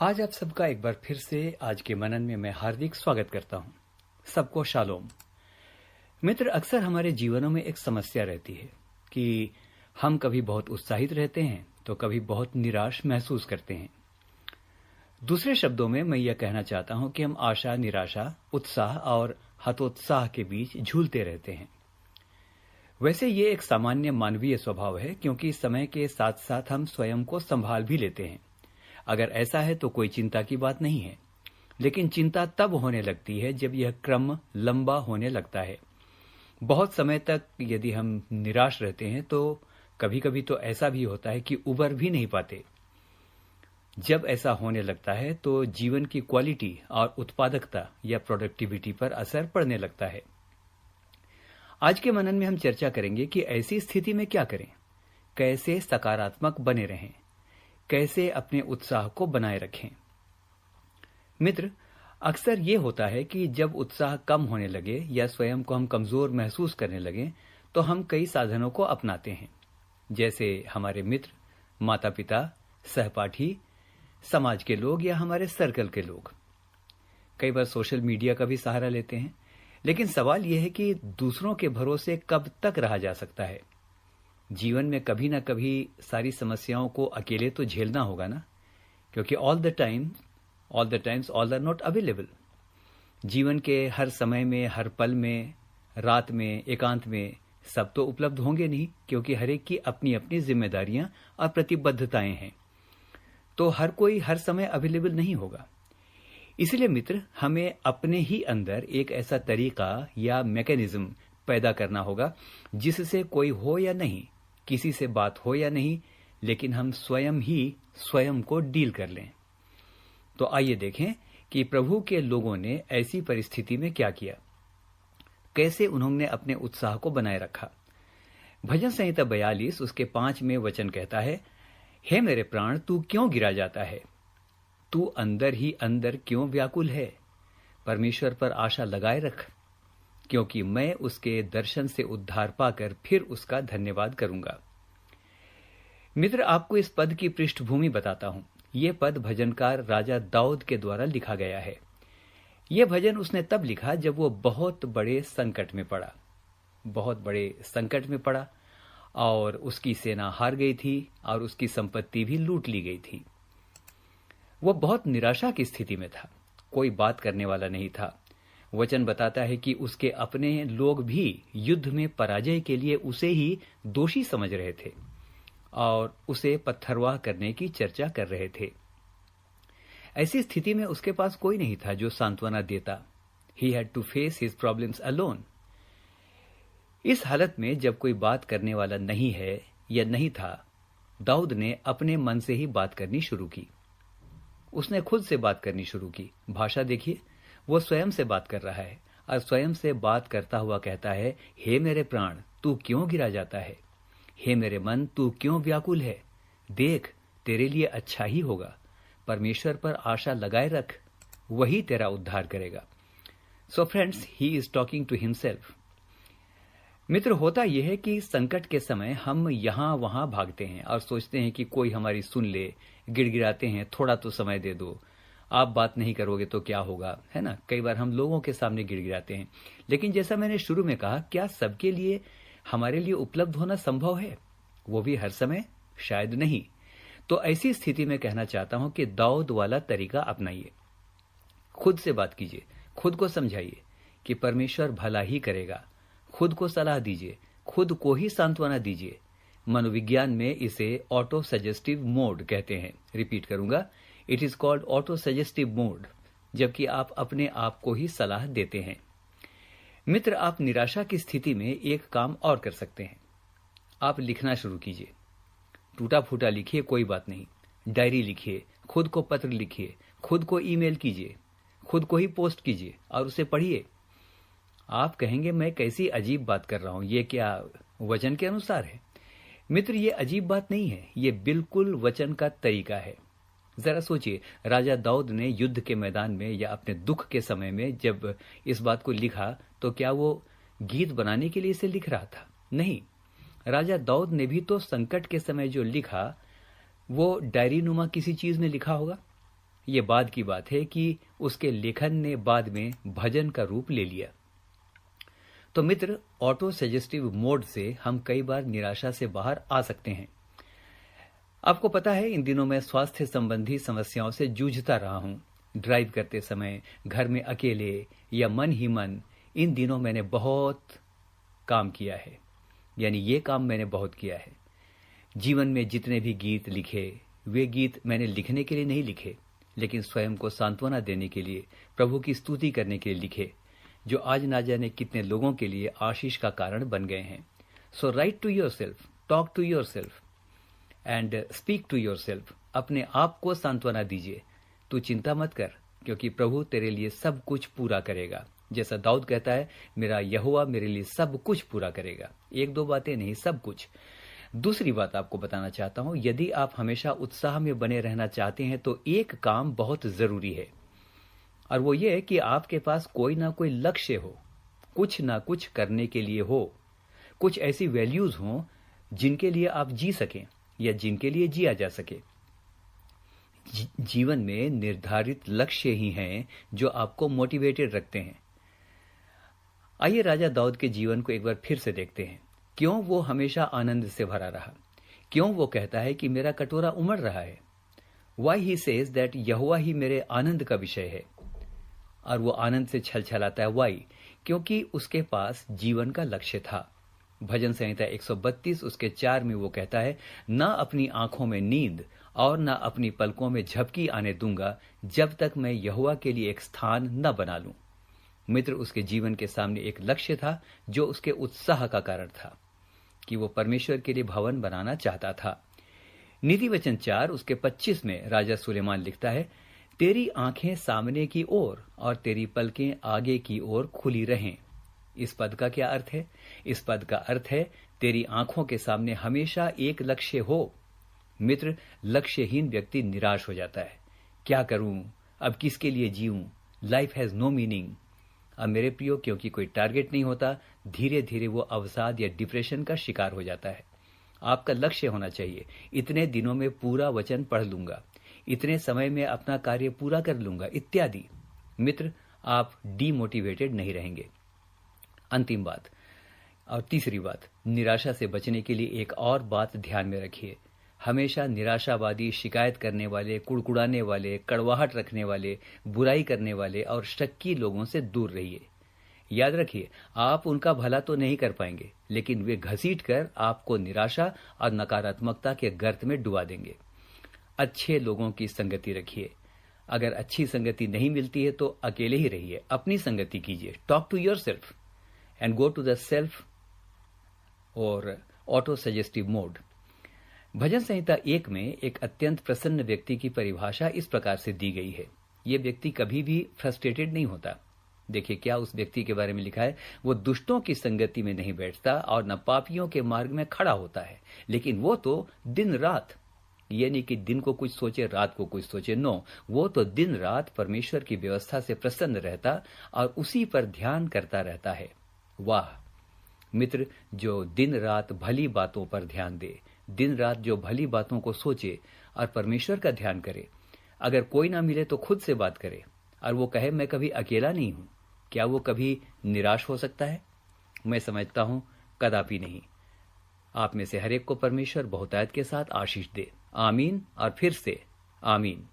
आज आप सबका एक बार फिर से आज के मनन में मैं हार्दिक स्वागत करता हूं। सबको शालोम। मित्र, अक्सर हमारे जीवनों में एक समस्या रहती है कि हम कभी बहुत उत्साहित रहते हैं तो कभी बहुत निराश महसूस करते हैं। दूसरे शब्दों में मैं यह कहना चाहता हूं कि हम आशा, निराशा, उत्साह और हतोत्साह के बीच झूलते रहते हैं। वैसे ये एक सामान्य मानवीय स्वभाव है, क्योंकि समय के साथ साथ हम स्वयं को संभाल भी लेते हैं। अगर ऐसा है तो कोई चिंता की बात नहीं है, लेकिन चिंता तब होने लगती है जब यह क्रम लंबा होने लगता है। बहुत समय तक यदि हम निराश रहते हैं तो कभी कभी तो ऐसा भी होता है कि उबर भी नहीं पाते। जब ऐसा होने लगता है तो जीवन की क्वालिटी और उत्पादकता या प्रोडक्टिविटी पर असर पड़ने लगता है। आज के मनन में हम चर्चा करेंगे कि ऐसी स्थिति में क्या करें, कैसे सकारात्मक बने रहें, कैसे अपने उत्साह को बनाए रखें। मित्र, अक्सर ये होता है कि जब उत्साह कम होने लगे या स्वयं को हम कमजोर महसूस करने लगे तो हम कई साधनों को अपनाते हैं, जैसे हमारे मित्र, माता पिता, सहपाठी, समाज के लोग या हमारे सर्कल के लोग। कई बार सोशल मीडिया का भी सहारा लेते हैं, लेकिन सवाल यह है कि दूसरों के भरोसे कब तक रहा जा सकता है। जीवन में कभी ना कभी सारी समस्याओं को अकेले तो झेलना होगा ना, क्योंकि all the times all are not available. जीवन के हर समय में, हर पल में, रात में, एकांत में सब तो उपलब्ध होंगे नहीं, क्योंकि हर एक की अपनी अपनी जिम्मेदारियां और प्रतिबद्धताएं हैं। तो हर कोई हर समय अवेलेबल नहीं होगा। इसलिए मित्र, हमें अपने ही अंदर एक ऐसा तरीका या मैकेनिज्म पैदा करना होगा जिससे कोई हो या नहीं, किसी से बात हो या नहीं, लेकिन हम स्वयं ही स्वयं को डील कर लें। तो आइए देखें कि प्रभु के लोगों ने ऐसी परिस्थिति में क्या किया, कैसे उन्होंने अपने उत्साह को बनाए रखा। भजन संहिता 42 उसके 5 में वचन कहता है, हे मेरे प्राण, तू क्यों गिरा जाता है? तू अंदर ही अंदर क्यों व्याकुल है? परमेश्वर पर आशा लगाए रख, क्योंकि मैं उसके दर्शन से उद्धार पाकर फिर उसका धन्यवाद करूंगा। मित्र, आपको इस पद की पृष्ठभूमि बताता हूं। यह पद भजनकार राजा दाऊद के द्वारा लिखा गया है। यह भजन उसने तब लिखा जब वो बहुत बड़े संकट में पड़ा और उसकी सेना हार गई थी और उसकी संपत्ति भी लूट ली गई थी। वो बहुत निराशा की स्थिति में था, कोई बात करने वाला नहीं था। वचन बताता है कि उसके अपने लोग भी युद्ध में पराजय के लिए उसे ही दोषी समझ रहे थे और उसे पत्थरवाह करने की चर्चा कर रहे थे। ऐसी स्थिति में उसके पास कोई नहीं था जो सांत्वना देता। He had to face his problems alone. इस हालत में जब कोई बात करने वाला नहीं है या नहीं था, दाऊद ने अपने मन से ही बात करनी शुरू की। उसने खुद से बात करनी शुरू की। भाषा देखिए, वो स्वयं से बात कर रहा है और स्वयं से बात करता हुआ कहता है, हे मेरे प्राण, तू क्यों गिरा जाता है? हे मेरे मन, तू क्यों व्याकुल है? देख, तेरे लिए अच्छा ही होगा। परमेश्वर पर आशा लगाए रख, वही तेरा उद्धार करेगा। So friends, he is talking to himself. मित्र, होता यह है कि संकट के समय हम यहां वहां भागते हैं और सोचते हैं कि कोई हमारी सुन ले, गिड़गिड़ाते हैं, थोड़ा तो समय दे दो, आप बात नहीं करोगे तो क्या होगा, है ना। कई बार हम लोगों के सामने गिड़गिड़ाते हैं, लेकिन जैसा मैंने शुरू में कहा, क्या सबके लिए हमारे लिए उपलब्ध होना संभव है? वो भी हर समय? शायद नहीं। तो ऐसी स्थिति में कहना चाहता हूं कि दाऊद वाला तरीका अपनाइए। खुद से बात कीजिए, खुद को समझाइए कि परमेश्वर भला ही करेगा। खुद को सलाह दीजिए, खुद को ही सांत्वना दीजिए। मनोविज्ञान में इसे ऑटो सजेस्टिव मोड कहते हैं। रिपीट करूंगा, it is called auto suggestive mode, जबकि आप अपने आप को ही सलाह देते हैं। मित्र, आप निराशा की स्थिति में एक काम और कर सकते हैं। आप लिखना शुरू कीजिए। टूटा फूटा लिखिए, कोई बात नहीं। डायरी लिखिए, खुद को पत्र लिखिए, खुद को ईमेल कीजिए, खुद को ही पोस्ट कीजिए और उसे पढ़िए। आप कहेंगे, मैं कैसी अजीब बात कर रहा हूं, ये क्या वचन के अनुसार है? मित्र, ये अजीब बात नहीं है, ये बिल्कुल वचन का तरीका है। जरा सोचिए, राजा दाऊद ने युद्ध के मैदान में या अपने दुख के समय में जब इस बात को लिखा तो क्या वो गीत बनाने के लिए इसे लिख रहा था? नहीं। राजा दाऊद ने भी तो संकट के समय जो लिखा वो डायरी नुमा किसी चीज में लिखा होगा ये बाद की बात है कि उसके लेखन ने बाद में भजन का रूप ले लिया। तो मित्र, ऑटो सजेस्टिव मोड से हम कई बार निराशा से बाहर आ सकते हैं। आपको पता है, इन दिनों मैं स्वास्थ्य संबंधी समस्याओं से जूझता रहा हूं। ड्राइव करते समय, घर में अकेले या मन ही मन, इन दिनों मैंने बहुत काम किया है। यानी ये काम मैंने बहुत किया है। जीवन में जितने भी गीत लिखे, वे गीत मैंने लिखने के लिए नहीं लिखे, लेकिन स्वयं को सांत्वना देने के लिए, प्रभु की स्तुति करने के लिए लिखे, जो आज ना जाने कितने लोगों के लिए आशीष का कारण बन गए हैं। So write to yourself, talk to yourself and speak to yourself. अपने आप को सांत्वना दीजिए, तू चिंता मत कर, क्योंकि प्रभु तेरे लिए सब कुछ पूरा करेगा। जैसा दाऊद कहता है, मेरा यहोवा मेरे लिए सब कुछ पूरा करेगा। एक दो बातें नहीं, सब कुछ। दूसरी बात आपको बताना चाहता हूं, यदि आप हमेशा उत्साह में बने रहना चाहते हैं तो एक काम बहुत जरूरी है, और वो ये कि आपके पास कोई ना कोई लक्ष्य हो, कुछ ना कुछ करने के लिए हो, कुछ ऐसी वैल्यूज हो जिनके लिए आप जी सकें या जिनके लिए जिया जा सके। जीवन में निर्धारित लक्ष्य ही हैं जो आपको मोटिवेटेड रखते हैं। आइए राजा दाऊद के जीवन को एक बार फिर से देखते हैं। क्यों वो हमेशा आनंद से भरा रहा? क्यों वो कहता है कि मेरा कटोरा उमड़ रहा है? वाई ही सेज दैट यहोवा ही मेरे आनंद का विषय है, और वो आनंद से छलछलाता है। वाई? क्योंकि उसके पास जीवन का लक्ष्य था। भजन संहिता 132 उसके 4 में वो कहता है, न अपनी आंखों में नींद और न अपनी पलकों में झपकी आने दूंगा जब तक मैं यहोवा के लिए एक स्थान न बना लूं। मित्र, उसके जीवन के सामने एक लक्ष्य था जो उसके उत्साह का कारण था कि वो परमेश्वर के लिए भवन बनाना चाहता था। नीति वचन 4 उसके 25 में राजा सुलेमान लिखता है, तेरी आंखें सामने की ओर और तेरी पलकें आगे की ओर खुली रहें। इस पद का क्या अर्थ है? इस पद का अर्थ है, तेरी आंखों के सामने हमेशा एक लक्ष्य हो। मित्र, लक्ष्यहीन व्यक्ति निराश हो जाता है। क्या करूं? अब किसके लिए जीऊं? Life has no meaning. अब मेरे प्रियो, क्योंकि कोई टारगेट नहीं होता, धीरे धीरे वो अवसाद या डिप्रेशन का शिकार हो जाता है। आपका लक्ष्य होना चाहिए, इतने दिनों में पूरा वचन पढ़ लूंगा, इतने समय में अपना कार्य पूरा कर लूंगा, इत्यादि। मित्र, आप डीमोटिवेटेड नहीं रहेंगे। अंतिम बात और तीसरी बात, निराशा से बचने के लिए एक और बात ध्यान में रखिए। हमेशा निराशावादी, शिकायत करने वाले, कुड़कुड़ाने वाले, कड़वाहट रखने वाले, बुराई करने वाले और शक्की लोगों से दूर रहिए। याद रखिए, आप उनका भला तो नहीं कर पाएंगे, लेकिन वे घसीट कर आपको निराशा और नकारात्मकता के गर्त में डुबा देंगे। अच्छे लोगों की संगति रखिए। अगर अच्छी संगति नहीं मिलती है तो अकेले ही रहिए, अपनी संगति कीजिए। Talk to yourself and go to the self और ऑटो सजेस्टिव मोड। भजन संहिता 1 में एक अत्यंत प्रसन्न व्यक्ति की परिभाषा इस प्रकार से दी गई है। यह व्यक्ति कभी भी फ्रस्ट्रेटेड नहीं होता। देखिए क्या उस व्यक्ति के बारे में लिखा है, वो दुष्टों की संगति में नहीं बैठता और न पापियों के मार्ग में खड़ा होता है, लेकिन वो तो दिन रात, ये नहीं कि दिन को कुछ सोचे रात को कुछ सोचे, नो, वो तो दिन रात परमेश्वर की व्यवस्था से प्रसन्न रहता और उसी पर ध्यान करता रहता है। वाह मित्र, जो दिन रात भली बातों पर ध्यान दे, दिन रात जो भली बातों को सोचे और परमेश्वर का ध्यान करे। अगर कोई ना मिले तो खुद से बात करे और वो कहे मैं कभी अकेला नहीं हूं, क्या वो कभी निराश हो सकता है? मैं समझता हूं कदापि नहीं। आप में से हर एक को परमेश्वर बहुतायत के साथ आशीष दे। आमीन और फिर से आमीन।